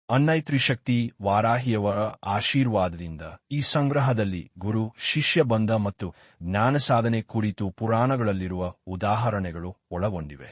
ಅನ್ನೈ ತ್ರಿಶಕ್ತಿ ವಾರಾಹಿಯವರ ಆಶೀರ್ವಾದದಿಂದ ಈ ಸಂಗ್ರಹದಲ್ಲಿ ಗುರು ಶಿಷ್ಯ ಬಂಧ ಮತ್ತು ಜ್ಞಾನಸಾಧನೆ ಕುರಿತು ಪುರಾಣಗಳಲ್ಲಿರುವ ಉದಾಹರಣೆಗಳು ಒಳಗೊಂಡಿವೆ.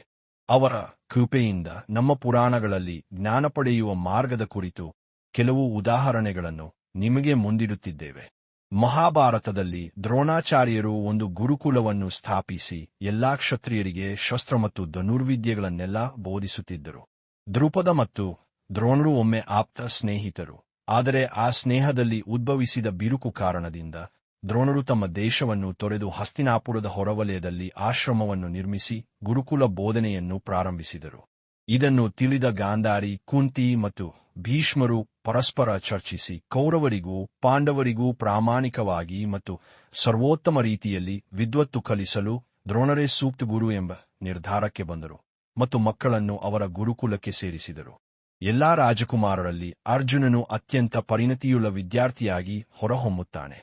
ಅವರ ಕೃಪೆಯಿಂದ ನಮ್ಮ ಪುರಾಣಗಳಲ್ಲಿ ಜ್ಞಾನ ಪಡೆಯುವ ಮಾರ್ಗದ ಕುರಿತು ಕೆಲವು ಉದಾಹರಣೆಗಳನ್ನು ನಿಮಗೆ ಮುಂದಿಡುತ್ತಿದ್ದೇವೆ. ಮಹಾಭಾರತದಲ್ಲಿ ದ್ರೋಣಾಚಾರ್ಯರು ಒಂದು ಗುರುಕುಲವನ್ನು ಸ್ಥಾಪಿಸಿ ಎಲ್ಲಾ ಕ್ಷತ್ರಿಯರಿಗೆ ಶಸ್ತ್ರ ಮತ್ತು ಧನುರ್ವಿದ್ಯೆಗಳನ್ನೆಲ್ಲ ಬೋಧಿಸುತ್ತಿದ್ದರು. ದ್ರುಪದ ಮತ್ತು ದ್ರೋಣರು ಒಮ್ಮೆ ಆಪ್ತ ಸ್ನೇಹಿತರು. ಆದರೆ ಆ ಸ್ನೇಹದಲ್ಲಿ ಉದ್ಭವಿಸಿದ ಬಿರುಕು ಕಾರಣದಿಂದ ದ್ರೋಣರು ತಮ್ಮ ದೇಶವನ್ನು ತೊರೆದು ಹಸ್ತಿನಾಪುರದ ಹೊರವಲಯದಲ್ಲಿ ಆಶ್ರಮವನ್ನು ನಿರ್ಮಿಸಿ ಗುರುಕುಲ ಬೋಧನೆಯನ್ನು ಪ್ರಾರಂಭಿಸಿದರು. ಇದನ್ನು ತಿಳಿದ ಗಾಂಧಾರಿ, ಕುಂತಿ ಮತ್ತು ಭೀಷ್ಮರು ಪರಸ್ಪರ ಚರ್ಚಿಸಿ ಕೌರವರಿಗೂ ಪಾಂಡವರಿಗೂ ಪ್ರಾಮಾಣಿಕವಾಗಿ ಮತ್ತು ಸರ್ವೋತ್ತಮ ರೀತಿಯಲ್ಲಿ ವಿದ್ವತ್ತು ಕಲಿಸಲು ದ್ರೋಣರೇ ಸೂಕ್ತ ಗುರು ಎಂಬ ನಿರ್ಧಾರಕ್ಕೆ ಬಂದರು ಮತ್ತು ಮಕ್ಕಳನ್ನು ಅವರ ಗುರುಕುಲಕ್ಕೆ ಸೇರಿಸಿದರು. ಎಲ್ಲಾ ರಾಜಕುಮಾರರಲ್ಲಿ ಅರ್ಜುನನು ಅತ್ಯಂತ ಪರಿಣತಿಯುಳ್ಳ ವಿದ್ಯಾರ್ಥಿಯಾಗಿ ಹೊರಹೊಮ್ಮುತ್ತಾನೆ.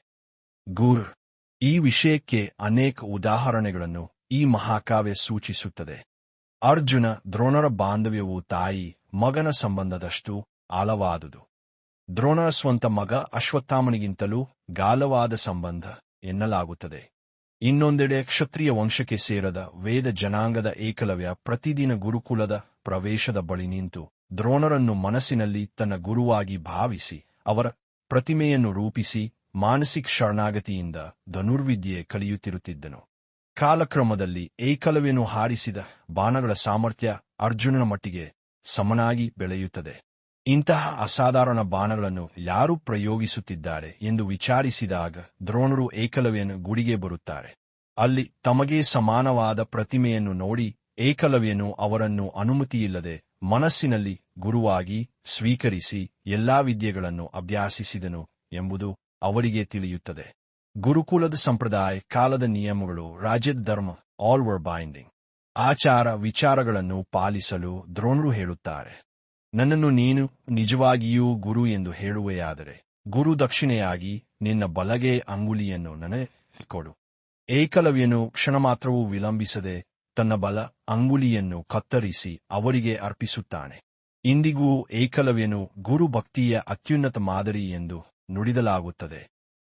ಗುರು ಈ ವಿಷಯಕ್ಕೆ ಅನೇಕ ಉದಾಹರಣೆಗಳನ್ನು ಈ ಮಹಾಕಾವ್ಯ ಸೂಚಿಸುತ್ತದೆ. ಅರ್ಜುನ ದ್ರೋಣರ ಬಾಂಧವ್ಯವು ತಾಯಿ ಮಗನ ಸಂಬಂಧದಷ್ಟು ಆಳವಾದುದು. ದ್ರೋಣರ ಸ್ವಂತ ಮಗ ಅಶ್ವತ್ಥಾಮನಿಗಿಂತಲೂ ಗಾಢವಾದ ಸಂಬಂಧ ಎನ್ನಲಾಗುತ್ತದೆ. ಇನ್ನೊಂದೆಡೆ ಕ್ಷತ್ರಿಯ ವಂಶಕ್ಕೆ ಸೇರದ ವೇದ ಜನಾಂಗದ ಏಕಲವ್ಯ ಪ್ರತಿದಿನ ಗುರುಕುಲದ ಪ್ರವೇಶದ ಬಳಿ ನಿಂತು ದ್ರೋಣರನ್ನು ಮನಸ್ಸಿನಲ್ಲಿ ತನ್ನ ಗುರುವಾಗಿ ಭಾವಿಸಿ ಅವರ ಪ್ರತಿಮೆಯನ್ನು ರೂಪಿಸಿ ಮಾನಸಿಕ ಶರಣಾಗತಿಯಿಂದ ಧನುರ್ವಿದ್ಯೆ ಕಲಿಯುತ್ತಿರುತ್ತಿದ್ದನು. ಕಾಲಕ್ರಮದಲ್ಲಿ ಏಕಲವ್ಯನು ಹಾರಿಸಿದ ಬಾಣಗಳ ಸಾಮರ್ಥ್ಯ ಅರ್ಜುನನ ಮಟ್ಟಿಗೆ ಸಮನಾಗಿ ಬೆಳೆಯುತ್ತದೆ. ಇಂತಹ ಅಸಾಧಾರಣ ಬಾಣಗಳನ್ನು ಯಾರು ಪ್ರಯೋಗಿಸುತ್ತಿದ್ದಾರೆ ಎಂದು ವಿಚಾರಿಸಿದಾಗ ದ್ರೋಣರು ಏಕಲವ್ಯನ ಗುಡಿಗೆ ಬರುತ್ತಾರೆ. ಅಲ್ಲಿ ತಮಗೆ ಸಮಾನವಾದ ಪ್ರತಿಮೆಯನ್ನು ನೋಡಿ ಏಕಲವ್ಯನು ಅವರನ್ನು ಅನುಮತಿಯಿಲ್ಲದೆ ಮನಸ್ಸಿನಲ್ಲಿ ಗುರುವಾಗಿ ಸ್ವೀಕರಿಸಿ ಎಲ್ಲಾ ವಿದ್ಯೆಗಳನ್ನು ಅಭ್ಯಾಸಿಸಿದನು ಎಂಬುದು ಅವರಿಗೆ ತಿಳಿಯುತ್ತದೆ. ಗುರುಕುಲದ ಸಂಪ್ರದಾಯ, ಕಾಲದ ನಿಯಮಗಳು, ರಾಜ್ಯದ ಧರ್ಮ, ಆಲ್ ವರ್ ಬೈಂಡಿಂಗ್. ಆಚಾರ ವಿಚಾರಗಳನ್ನು ಪಾಲಿಸಲು ದ್ರೋಣರು ಹೇಳುತ್ತಾರೆ. ನನ್ನನ್ನು ನೀನು ನಿಜವಾಗಿಯೂ ಗುರು ಎಂದು ಹೇಳುವೆಯಾದರೆ ಗುರು ದಕ್ಷಿಣೆಯಾಗಿ ನಿನ್ನ ಬಲಗೈ ಅಂಗುಲಿಯನ್ನು ನನಗೆ ಕೊಡು. ಏಕಲವ್ಯನು ಕ್ಷಣ ಮಾತ್ರವೂ ವಿಳಂಬಿಸದೆ ತನ್ನ ಬಲ ಅಂಗುಲಿಯನ್ನು ಕತ್ತರಿಸಿ ಅವರಿಗೆ ಅರ್ಪಿಸುತ್ತಾನೆ. ಇಂದಿಗೂ ಏಕಲವ್ಯನು ಗುರು ಭಕ್ತಿಯ ಅತ್ಯುನ್ನತ ಮಾದರಿ ಎಂದು ನುಡಿದಲಾಗುತ್ತದೆ.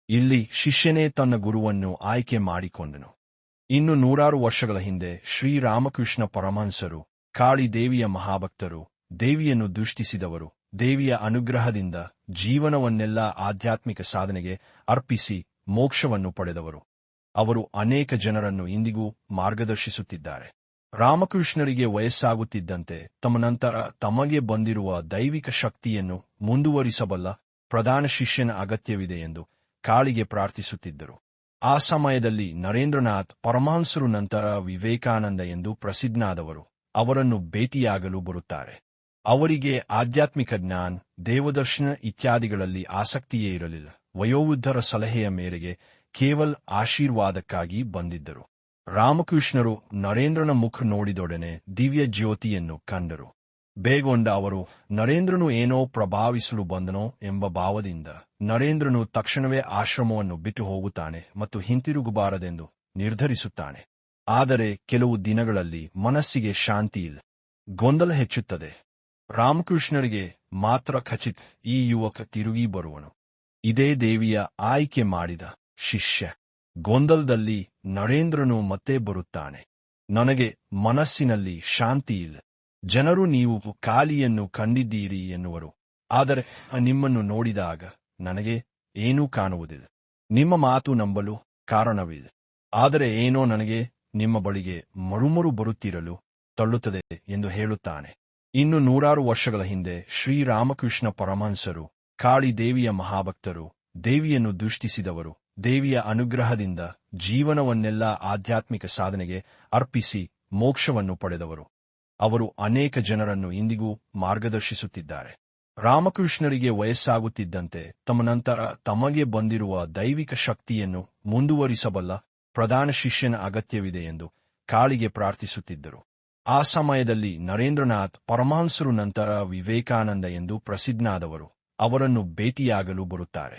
ಇಲ್ಲಿ ಶಿಷ್ಯನೇ ತನ್ನ ಗುರುವನ್ನು ಆಯ್ಕೆ ಮಾಡಿಕೊಂಡನು. ಇನ್ನು 100 ವರ್ಷಗಳ ಹಿಂದೆ ಶ್ರೀರಾಮಕೃಷ್ಣ ಪರಮಹಂಸರು ಕಾಳಿ ದೇವಿಯ ಮಹಾಭಕ್ತರು, ದೇವಿಯನ್ನು ದೃಷ್ಟಿಸಿದವರು, ದೇವಿಯ ಅನುಗ್ರಹದಿಂದ ಜೀವನವನ್ನೆಲ್ಲ ಆಧ್ಯಾತ್ಮಿಕ ಸಾಧನೆಗೆ ಅರ್ಪಿಸಿ ಮೋಕ್ಷವನ್ನು ಪಡೆದವರು. ಅವರು ಅನೇಕ ಜನರನ್ನು ಇಂದಿಗೂ ಮಾರ್ಗದರ್ಶಿಸುತ್ತಿದ್ದಾರೆ. ರಾಮಕೃಷ್ಣರಿಗೆ ವಯಸ್ಸಾಗುತ್ತಿದ್ದಂತೆ ತಮ್ಮ ನಂತರ ತಮಗೆ ಬಂದಿರುವ ದೈವಿಕ ಶಕ್ತಿಯನ್ನು ಮುಂದುವರಿಸಬಲ್ಲ ಪ್ರಧಾನ ಶಿಷ್ಯನ ಅಗತ್ಯವಿದೆ ಎಂದು ಕಾಳಿಗೆ ಪ್ರಾರ್ಥಿಸುತ್ತಿದ್ದರು. ಆ ಸಮಯದಲ್ಲಿ ನರೇಂದ್ರನಾಥ್ ಪರಮಹಂಸರು ನಂತರ ವಿವೇಕಾನಂದ ಎಂದು ಪ್ರಸಿದ್ಧನಾದವರು ಅವರನ್ನು ಭೇಟಿಯಾಗಲು ಬರುತ್ತಾರೆ. ಅವರಿಗೆ ಆಧ್ಯಾತ್ಮಿಕ ಜ್ಞಾನ, ದೇವದರ್ಶನ ಇತ್ಯಾದಿಗಳಲ್ಲಿ ಆಸಕ್ತಿಯೇ ಇರಲಿಲ್ಲ. ವಯೋವೃದ್ಧರ ಸಲಹೆಯ ಮೇರೆಗೆ ಕೇವಲ ಆಶೀರ್ವಾದಕ್ಕಾಗಿ ಬಂದಿದ್ದರು. ರಾಮಕೃಷ್ಣರು ನರೇಂದ್ರನ ಮುಖ ನೋಡಿದೊಡನೆ ದಿವ್ಯ ಜ್ಯೋತಿಯನ್ನು ಕಂಡರು. ಬೇಗೊಂಡ ಅವರು ನರೇಂದ್ರನು ಏನೋ ಪ್ರಭಾವಿಸಲು ಬಂದನೋ ಎಂಬ ಭಾವದಿಂದ ನರೇಂದ್ರನು ತಕ್ಷಣವೇ ಆಶ್ರಮವನ್ನು ಬಿಟ್ಟು ಹೋಗುತ್ತಾನೆ ಮತ್ತು ಹಿಂತಿರುಗಬಾರದೆಂದು ನಿರ್ಧರಿಸುತ್ತಾನೆ. ಆದರೆ ಕೆಲವು ದಿನಗಳಲ್ಲಿ ಮನಸ್ಸಿಗೆ ಶಾಂತಿಯಿಲ್ಲ, ಗೊಂದಲ ಹೆಚ್ಚುತ್ತದೆ. ರಾಮಕೃಷ್ಣರಿಗೆ ಮಾತ್ರ ಖಚಿತ, ಈ ಯುವಕ ತಿರುಗಿ ಬರುವನು. ಇದೇ ದೇವಿಯ ಆಯ್ಕೆ ಮಾಡಿದ ಶಿಷ್ಯ. ಗೊಂದಲದಲ್ಲಿ ನರೇಂದ್ರನು ಮತ್ತೆ ಬರುತ್ತಾನೆ. ನನಗೆ ಮನಸ್ಸಿನಲ್ಲಿ ಶಾಂತಿಯಿಲ್ಲ. ಜನರು ನೀವು ಕಾಳಿಯನ್ನು ಕಂಡಿದ್ದೀರಿ ಎನ್ನುವರು, ಆದರೆ ನಿಮ್ಮನ್ನು ನೋಡಿದಾಗ ನನಗೆ ಏನೂ ಕಾಣುವುದಿಲ್ಲ. ನಿಮ್ಮ ಮಾತು ನಂಬಲು ಕಾರಣವಿದೆ, ಆದರೆ ಏನೋ ನನಗೆ ನಿಮ್ಮ ಬಳಿಗೆ ಮರುಮರು ಬರುತ್ತಿರಲು ತಳ್ಳುತ್ತದೆ ಎಂದು ಹೇಳುತ್ತಾನೆ. ಇನ್ನು 100 ವರ್ಷಗಳ ಹಿಂದೆ ಶ್ರೀರಾಮಕೃಷ್ಣ ಪರಮಹಂಸರು ಕಾಳಿ ದೇವಿಯ ಮಹಾಭಕ್ತರು, ದೇವಿಯನ್ನು ದೃಷ್ಟಿಸಿದವರು, ದೇವಿಯ ಅನುಗ್ರಹದಿಂದ ಜೀವನವನ್ನೆಲ್ಲ ಆಧ್ಯಾತ್ಮಿಕ ಸಾಧನೆಗೆ ಅರ್ಪಿಸಿ ಮೋಕ್ಷವನ್ನು ಪಡೆದವರು. ಅವರು ಅನೇಕ ಜನರನ್ನು ಇಂದಿಗೂ ಮಾರ್ಗದರ್ಶಿಸುತ್ತಿದ್ದಾರೆ. ರಾಮಕೃಷ್ಣರಿಗೆ ವಯಸ್ಸಾಗುತ್ತಿದ್ದಂತೆ ತಮ್ಮ ನಂತರ ತಮಗೆ ಬಂದಿರುವ ದೈವಿಕ ಶಕ್ತಿಯನ್ನು ಮುಂದುವರಿಸಬಲ್ಲ ಪ್ರಧಾನ ಶಿಷ್ಯನ ಅಗತ್ಯವಿದೆ ಎಂದು ಕಾಳಿಗೆ ಪ್ರಾರ್ಥಿಸುತ್ತಿದ್ದರು. ಆ ಸಮಯದಲ್ಲಿ ನರೇಂದ್ರನಾಥ್ ಪರಮಹಂಸರು ನಂತರ ವಿವೇಕಾನಂದ ಎಂದು ಪ್ರಸಿದ್ಧನಾದವರು ಅವರನ್ನು ಭೇಟಿಯಾಗಲು ಬರುತ್ತಾರೆ.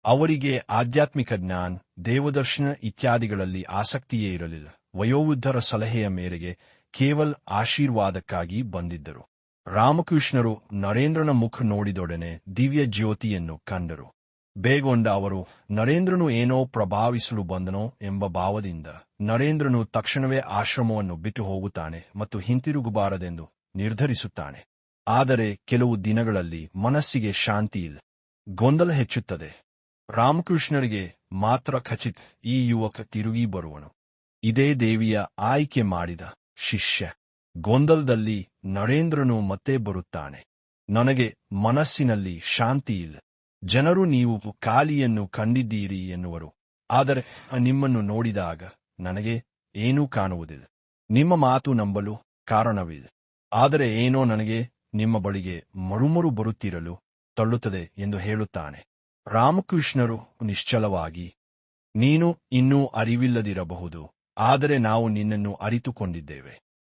ಅವರಿಗೆ ಆಧ್ಯಾತ್ಮಿಕ ಜ್ಞಾನ, ದೇವದರ್ಶನ ಇತ್ಯಾದಿಗಳಲ್ಲಿ ಆಸಕ್ತಿಯೇ ಇರಲಿಲ್ಲ. ವಯೋವೃದ್ಧರ ಸಲಹೆಯ ಮೇರೆಗೆ ಕೇವಲ ಆಶೀರ್ವಾದಕ್ಕಾಗಿ ಬಂದಿದ್ದರು. ರಾಮಕೃಷ್ಣರು ನರೇಂದ್ರನ ಮುಖ ನೋಡಿದೊಡನೆ ದಿವ್ಯ ಜ್ಯೋತಿಯನ್ನು ಕಂಡರು. ಬೇಗೊಂಡ ಅವರು ನರೇಂದ್ರನು ಏನೋ ಪ್ರಭಾವಿಸಲು ಬಂದನೋ ಎಂಬ ಭಾವದಿಂದ ನರೇಂದ್ರನು ತಕ್ಷಣವೇ ಆಶ್ರಮವನ್ನು ಬಿಟ್ಟು ಹೋಗುತ್ತಾನೆ ಮತ್ತು ಹಿಂತಿರುಗಬಾರದೆಂದು ನಿರ್ಧರಿಸುತ್ತಾನೆ. ಆದರೆ ಕೆಲವು ದಿನಗಳಲ್ಲಿ ಮನಸ್ಸಿಗೆ ಶಾಂತಿಯಿಲ್ಲ, ಗೊಂದಲ ಹೆಚ್ಚುತ್ತದೆ. ರಾಮಕೃಷ್ಣರಿಗೆ ಮಾತ್ರ ಖಚಿತ, ಈ ಯುವಕ ತಿರುಗಿ ಬರುವನು. ಇದೇ ದೇವಿಯ ಆಯ್ಕೆ ಮಾಡಿದ ಶಿಷ್ಯ. ಗೊಂದಲದಲ್ಲಿ ನರೇಂದ್ರನು ಮತ್ತೆ ಬರುತ್ತಾನೆ. ನನಗೆ ಮನಸ್ಸಿನಲ್ಲಿ ಶಾಂತಿಯಿಲ್ಲ. ಜನರು ನೀವು ಕಾಲಿಯನ್ನು ಕಂಡಿದ್ದೀರಿ ಎನ್ನುವರು, ಆದರೆ ನಿಮ್ಮನ್ನು ನೋಡಿದಾಗ ನನಗೆ ಏನೂ ಕಾಣುವುದಿಲ್ಲ. ನಿಮ್ಮ ಮಾತು ನಂಬಲು ಕಾರಣವಿದೆ, ಆದರೆ ಏನೋ ನನಗೆ ನಿಮ್ಮ ಬಳಿಗೆ ಮರುಮರು ಬರುತ್ತಿರಲು ತಳ್ಳುತ್ತದೆ ಎಂದು ಹೇಳುತ್ತಾನೆ. ರಾಮಕೃಷ್ಣರು ನಿಶ್ಚಲವಾಗಿ, ನೀನು ಇನ್ನೂ ಅರಿವಿಲ್ಲದಿರಬಹುದು, ಆದರೆ ನಾವು ನಿನ್ನನ್ನು ಅರಿತುಕೊಂಡಿದ್ದೇವೆ.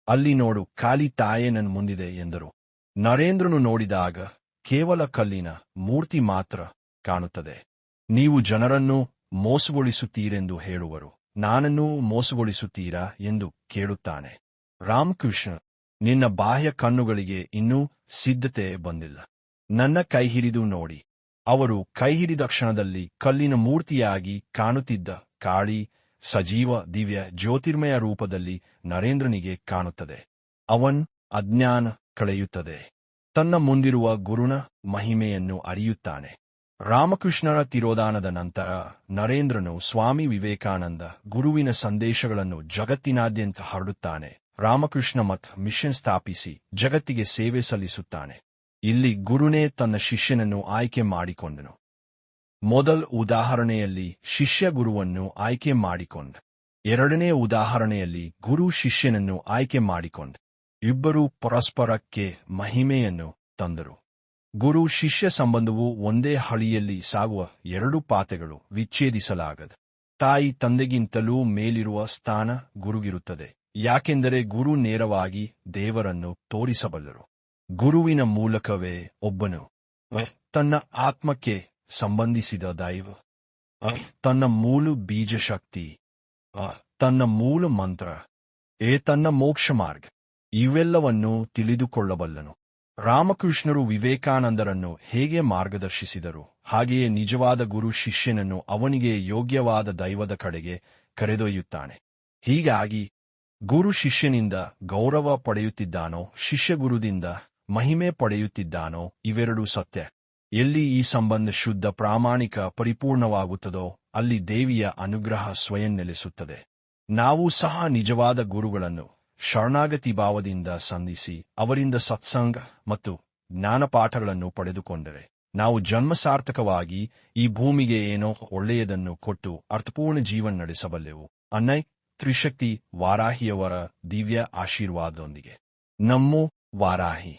ಅಲ್ಲಿ ನೋಡು, ಖಾಲಿ ತಾಯೇ ನನ್ನ ಮುಂದಿದೆ ಎಂದರು. ನರೇಂದ್ರನು ನೋಡಿದಾಗ ಕೇವಲ ಕಲ್ಲಿನ ಮೂರ್ತಿ ಮಾತ್ರ ಕಾಣುತ್ತದೆ. ನೀವು ಜನರನ್ನು ಮೋಸಗೊಳಿಸುತ್ತೀರೆಂದು ಹೇಳುವರು, ನಾನನ್ನೂ ಮೋಸಗೊಳಿಸುತ್ತೀರಾ ಎಂದು ಕೇಳುತ್ತಾನೆ. ರಾಮಕೃಷ್ಣ, ನಿನ್ನ ಬಾಹ್ಯ ಕಣ್ಣುಗಳಿಗೆ ಇನ್ನೂ ಸಿದ್ಧತೆ ಬಂದಿಲ್ಲ. ನನ್ನ ಕೈ ಹಿಡಿದು ನೋಡಿ. ಅವರು ಕೈ ಹಿಡಿದ ಕ್ಷಣದಲ್ಲಿ ಕಲ್ಲಿನ ಮೂರ್ತಿಯಾಗಿ ಕಾಣುತ್ತಿದ್ದ ಕಾಳಿ ಸಜೀವ ದಿವ್ಯ ಜ್ಯೋತಿರ್ಮಯ ರೂಪದಲ್ಲಿ ನರೇಂದ್ರನಿಗೆ ಕಾಣುತ್ತದೆ. ಅವನ್ ಅಜ್ಞಾನ ಕಳೆಯುತ್ತದೆ. ತನ್ನ ಮುಂದಿರುವ ಗುರುನ ಮಹಿಮೆಯನ್ನು ಅರಿಯುತ್ತಾನೆ. ರಾಮಕೃಷ್ಣರ ತಿರೋಧಾನದ ನಂತರ ನರೇಂದ್ರನು ಸ್ವಾಮಿ ವಿವೇಕಾನಂದ ಗುರುವಿನ ಸಂದೇಶಗಳನ್ನು ಜಗತ್ತಿನಾದ್ಯಂತ ಹರಡುತ್ತಾನೆ. ರಾಮಕೃಷ್ಣ ಮಠ ಮಿಷನ್ ಸ್ಥಾಪಿಸಿ ಜಗತ್ತಿಗೆ ಸೇವೆ ಸಲ್ಲಿಸುತ್ತಾನೆ. ಇಲ್ಲಿ ಗುರುನೇ ತನ್ನ ಶಿಷ್ಯನನ್ನು ಆಯ್ಕೆ ಮಾಡಿಕೊಂಡನು. ಮೊದಲ ಉದಾಹರಣೆಯಲ್ಲಿ ಶಿಷ್ಯ ಗುರುವನ್ನು ಆಯ್ಕೆ ಮಾಡಿಕೊಂಡ. ಎರಡನೇ ಉದಾಹರಣೆಯಲ್ಲಿ ಗುರು ಶಿಷ್ಯನನ್ನು ಆಯ್ಕೆ ಮಾಡಿಕೊಂಡ. ಇಬ್ಬರೂ ಪರಸ್ಪರಕ್ಕೆ ಮಹಿಮೆಯನ್ನು ತಂದರು. ಗುರು ಶಿಷ್ಯ ಸಂಬಂಧವು ಒಂದೇ ಹಳಿಯಲ್ಲಿ ಸಾಗುವ ಎರಡು ಪಾತೆಗಳು, ವಿಚ್ಛೇದಿಸಲಾಗದು. ತಾಯಿ ತಂದೆಗಿಂತಲೂ ಮೇಲಿರುವ ಸ್ಥಾನ ಗುರುಗಿರುತ್ತದೆ, ಯಾಕೆಂದರೆ ಗುರು ನೇರವಾಗಿ ದೇವರನ್ನು ತೋರಿಸಬಲ್ಲರು. ಗುರುವಿನ ಮೂಲಕವೇ ಒಬ್ಬನು ತನ್ನ ಆತ್ಮಕ್ಕೆ ಸಂಬಂಧಿಸಿದ ದೈವ, ತನ್ನ ಮೂಲ ಬೀಜಶಕ್ತಿ, ತನ್ನ ಮೂಲ ಮಂತ್ರ, ತನ್ನ ಮೋಕ್ಷ ಮಾರ್ಗ ಇವೆಲ್ಲವನ್ನೂ ತಿಳಿದುಕೊಳ್ಳಬಲ್ಲನು. ರಾಮಕೃಷ್ಣರು ವಿವೇಕಾನಂದರನ್ನು ಹೇಗೆ ಮಾರ್ಗದರ್ಶಿಸಿದರು, ಹಾಗೆಯೇ ನಿಜವಾದ ಗುರು ಶಿಷ್ಯನನ್ನು ಅವನಿಗೆ ಯೋಗ್ಯವಾದ ದೈವದ ಕಡೆಗೆ ಕರೆದೊಯ್ಯುತ್ತಾನೆ. ಹೀಗಾಗಿ ಗುರು ಶಿಷ್ಯನಿಂದ ಗೌರವ ಪಡೆಯುತ್ತಿದ್ದಾನೋ, ಶಿಷ್ಯ ಗುರುದಿಂದ ಮಹಿಮೆ ಪಡೆಯುತ್ತಿದ್ದಾನೋ, ಇವೆರಡೂ ಸತ್ಯ. ಎಲ್ಲಿ ಈ ಸಂಬಂಧ ಶುದ್ಧ, ಪ್ರಾಮಾಣಿಕ, ಪರಿಪೂರ್ಣವಾಗುತ್ತದೋ ಅಲ್ಲಿ ದೇವಿಯ ಅನುಗ್ರಹ ಸ್ವಯಂ ನೆಲೆಸುತ್ತದೆ. ನಾವು ಸಹ ನಿಜವಾದ ಗುರುಗಳನ್ನು ಶರಣಾಗತಿ ಭಾವದಿಂದ ಸಂಧಿಸಿ ಅವರಿಂದ ಸತ್ಸಂಗ ಮತ್ತು ಜ್ಞಾನಪಾಠಗಳನ್ನು ಪಡೆದುಕೊಂಡರೆ ನಾವು ಜನ್ಮಸಾರ್ಥಕವಾಗಿ ಈ ಭೂಮಿಗೆ ಏನೋ ಒಳ್ಳೆಯದನ್ನು ಕೊಟ್ಟು ಅರ್ಥಪೂರ್ಣ ಜೀವನ ನಡೆಸಬಲ್ಲೆವು. ಅನ್ನೈ ತ್ರಿಶಕ್ತಿ ವಾರಾಹಿಯವರ ದಿವ್ಯ ಆಶೀರ್ವಾದದೊಂದಿಗೆ. ನಮ್ಮೋ ವಾರಾಹಿ.